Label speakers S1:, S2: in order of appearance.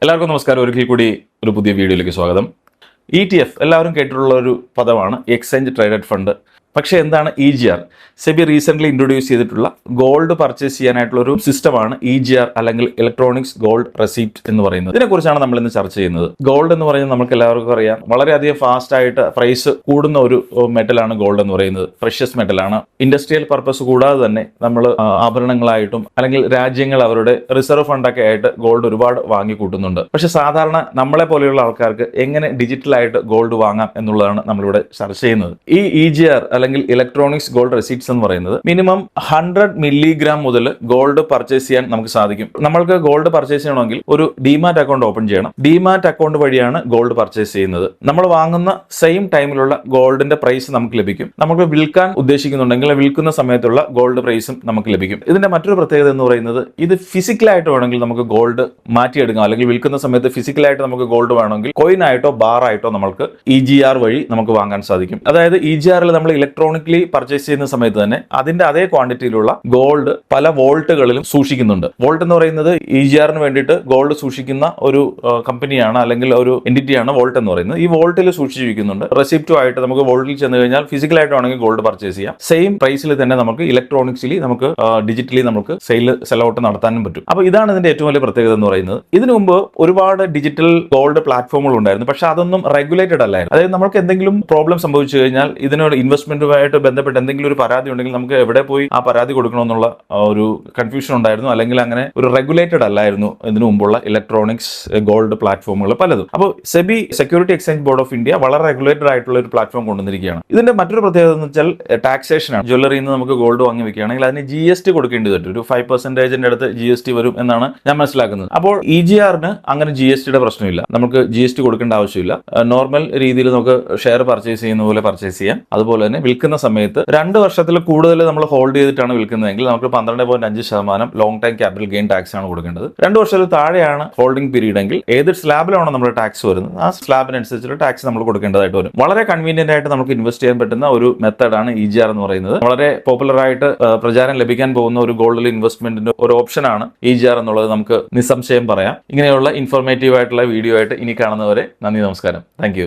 S1: എല്ലാവർക്കും നമസ്കാരം. ഒരിക്കൽ കൂടി ഒരു പുതിയ വീഡിയോയിലേക്ക് സ്വാഗതം. ETF എല്ലാവരും കേട്ടിട്ടുള്ള ഒരു പദമാണ്, എക്സ്ചേഞ്ച് ട്രേഡഡ് ഫണ്ട്. പക്ഷേ എന്താണ് EGR? സെബി റീസെന്റ് ഇൻട്രൊഡ്യൂസ് ചെയ്തിട്ടുള്ള ഗോൾഡ് പർച്ചേസ് ചെയ്യാനായിട്ടുള്ള ഒരു സിസ്റ്റമാണ് EGR അല്ലെങ്കിൽ ഇലക്ട്രോണിക്സ് ഗോൾഡ് റെസിപ്റ്റ് എന്ന് പറയുന്നത്. ഇതിനെക്കുറിച്ചാണ് നമ്മൾ ഇന്ന് ചർച്ച ചെയ്യുന്നത്. ഗോൾഡ് എന്ന് പറയുന്നത് നമുക്ക് എല്ലാവർക്കും അറിയാം, വളരെയധികം ഫാസ്റ്റ് ആയിട്ട് പ്രൈസ് കൂടുന്ന ഒരു മെറ്റലാണ് ഗോൾഡ് എന്ന് പറയുന്നത്. പ്രഷ്യസ് മെറ്റലാണ്. ഇൻഡസ്ട്രിയൽ പർപ്പസ് കൂടാതെ തന്നെ നമ്മൾ ആഭരണങ്ങളായിട്ടും അല്ലെങ്കിൽ രാജ്യങ്ങൾ അവരുടെ റിസർവ് ഫണ്ടൊക്കെ ആയിട്ട് ഗോൾഡ് ഒരുപാട് വാങ്ങിക്കൂട്ടുന്നുണ്ട്. പക്ഷെ സാധാരണ നമ്മളെ പോലെയുള്ള ആൾക്കാർക്ക് എങ്ങനെ ഡിജിറ്റലായിട്ട് ഗോൾഡ് വാങ്ങാം എന്നുള്ളതാണ് നമ്മളിവിടെ ചർച്ച ചെയ്യുന്നത്. ഈ EGR അല്ലെങ്കിൽ ഇലക്ട്രോണിക്സ് ഗോൾഡ് റെസിപ്റ്റ്സ് എന്ന് പറയുന്നത് മിനിമം 100 മില്ലിഗ്രാം മുതൽ ഗോൾഡ് പർച്ചേസ് ചെയ്യാൻ നമുക്ക് സാധിക്കും. നമ്മൾക്ക് ഗോൾഡ് പർച്ചേസ് ചെയ്യണമെങ്കിൽ ഒരു ഡിമാറ്റ് അക്കൗണ്ട് ഓപ്പൺ ചെയ്യണം. ഡിമാറ്റ് അക്കൗണ്ട് വഴിയാണ് ഗോൾഡ് പർച്ചേസ് ചെയ്യുന്നത്. നമ്മൾ വാങ്ങുന്ന സെയിം ടൈമിലുള്ള ഗോൾഡിന്റെ പ്രൈസ് നമുക്ക് ലഭിക്കും. നമുക്ക് വിൽക്കാൻ ഉദ്ദേശിക്കുന്നുണ്ടെങ്കിൽ വിൽക്കുന്ന സമയത്തുള്ള ഗോൾഡ് പ്രൈസും നമുക്ക് ലഭിക്കും. ഇതിന്റെ മറ്റൊരു പ്രത്യേകത എന്ന് പറയുന്നത്, ഇത് ഫിസിക്കലായിട്ട് വേണമെങ്കിൽ നമുക്ക് ഗോൾഡ് മാറ്റിയെടുക്കാം. അല്ലെങ്കിൽ വിൽക്കുന്ന സമയത്ത് ഫിസിക്കലായിട്ട് നമുക്ക് ഗോൾഡ് വേണമെങ്കിൽ കോയിൻ ആയിട്ടോ ബാർ ആയിട്ടോ നമുക്ക് EGR വഴി നമുക്ക് വാങ്ങാൻ സാധിക്കും. അതായത് EGRൽ നമ്മൾ ഇലക്ട്രോണിക്കലി പർച്ചേസ് ചെയ്യുന്ന സമയത്ത് തന്നെ അതിന്റെ അതേ ക്വാണ്ടിറ്റിയിലുള്ള ഗോൾഡ് പല വോൾട്ടുകളിലും സൂക്ഷിക്കുന്നുണ്ട്. വോൾട്ട് എന്ന് പറയുന്നത് EGRന് വേണ്ടിയിട്ട് ഗോൾഡ് സൂക്ഷിക്കുന്ന ഒരു കമ്പനിയാണ് അല്ലെങ്കിൽ ഒരു എൻറ്റിറ്റിയാണ് വോൾട്ട് എന്ന് പറയുന്നത്. ഈ വോൾട്ടിൽ സൂക്ഷിച്ചിരിക്കുന്നുണ്ട്. റെസിപ്റ്റും ആയിട്ട് നമുക്ക് വോൾട്ടിൽ ചെന്ന് കഴിഞ്ഞാൽ ഫിസിക്കലായിട്ട് വേണമെങ്കിൽ ഗോൾഡ് പർച്ചേസ് ചെയ്യാം. സെയിം പ്രൈസിൽ തന്നെ നമുക്ക് ഇലക്ട്രോണിക്സിലി നമുക്ക് ഡിജിറ്റലി നമുക്ക് സെൽ ഔട്ട് നടത്താനും പറ്റും. അപ്പോൾ ഇതാണ് ഇതിന്റെ ഏറ്റവും വലിയ പ്രത്യേകത എന്ന് പറയുന്നത്. ഇതിനു മുമ്പ് ഒരുപാട് ഡിജിറ്റൽ ഗോൾഡ് പ്ലാറ്റ്ഫോമുകൾ ഉണ്ടായിരുന്നു. പക്ഷെ അതൊന്നും റെഗുലേറ്റഡ് അല്ലായിരുന്നു. അതായത് നമുക്ക് എന്തെങ്കിലും പ്രോബ്ലം സംഭവിച്ചു കഴിഞ്ഞാൽ ഇതിനോട് ഇൻവെസ്റ്റ്മെന്റുമായിട്ട് ബന്ധപ്പെട്ട് എന്തെങ്കിലും ഒരു പരാതി ഉണ്ടെങ്കിൽ നമുക്ക് എവിടെ പോയി ആ പരാതി കൊടുക്കണമെന്നുള്ള ഒരു കൺഫ്യൂഷൻ ഉണ്ടായിരുന്നു. അല്ലെങ്കിൽ അങ്ങനെ ഒരു റെഗുലേറ്റഡ് അല്ലായിരുന്നു ഇതിനു മുമ്പുള്ള ഇലക്ട്രോണിക്സ് ഗോൾഡ് പ്ലാറ്റ്ഫോമുകൾ പലതും. അപ്പോൾ SEBI security exchange board of India വളരെ റെഗുലേറ്റഡ് ആയിട്ടുള്ള ഒരു പ്ലാറ്റ്ഫോം കൊണ്ടുവന്നിരിക്കുകയാണ്. ഇതിന്റെ മറ്റൊരു പ്രത്യേകത എന്ന് വെച്ചാൽ ടാക്സേഷൻ ആണ്. ജ്വല്ലറിയിൽ നിന്ന് നമുക്ക് ഗോൾഡ് വാങ്ങി വെക്കുകയാണെങ്കിൽ അതിന് GST കൊടുക്കേണ്ടി വരും. ഒരു 5% അടുത്ത് GST വരും എന്നാണ് ഞാൻ മനസ്സിലാക്കുന്നത്. അപ്പോൾ EGRന് അങ്ങനെ GSTയുടെ പ്രശ്നമില്ല. നമുക്ക് GST കൊടുക്കേണ്ട ആവശ്യമില്ല. നോർമൽ രീതിയിൽ നമുക്ക് ഷെയർ പർച്ചേസ് ചെയ്യുന്ന പോലെ പർച്ചേസ് ചെയ്യാം. അതുപോലെ തന്നെ വിൽക്കുന്ന സമയത്ത് 2 വർഷത്തിൽ കൂടുതൽ നമ്മൾ ഹോൾഡ് ചെയ്തിട്ടാണ് വിൽക്കുന്നതെങ്കിൽ നമുക്ക് 12.5% long time capital gain tax ആണ് കൊടുക്കേണ്ടത്. 2 വർഷത്തിൽ താഴെയാണ് ഹോൾഡിംഗ് പീരീഡ് എങ്കിൽ ഏത് സ്ലാബിലാണോ നമ്മുടെ ടാക്സ് വരുന്നത് ആ സ്ലാബിനനുസരിച്ചുള്ള ടാക്സ് നമ്മൾ കൊടുക്കേണ്ടതായിട്ട് വരും. വളരെ കൺവീനിയന്റ് ആയിട്ട് നമുക്ക് ഇൻവെസ്റ്റ് ചെയ്യാൻ പറ്റുന്ന ഒരു മെത്തേഡാണ് EGR എന്ന് പറയുന്നത്. വളരെ പോപ്പുലർ ആയിട്ട് പ്രചാരം ലഭിക്കാൻ പോകുന്ന ഒരു ഗോൾഡിൽ ഇൻവെസ്റ്റ്മെന്റിന്റെ ഒരു ഓപ്ഷനാണ് EGR എന്നുള്ളത് നമുക്ക് നിസ്സംശയം പറയാം. ഇങ്ങനെയുള്ള ഇൻഫോർമേറ്റീവ് ആയിട്ടുള്ള വീഡിയോ ആയിട്ട് ഇനി കാണുന്നവരെ നന്ദി, നമസ്കാരം. Thank you.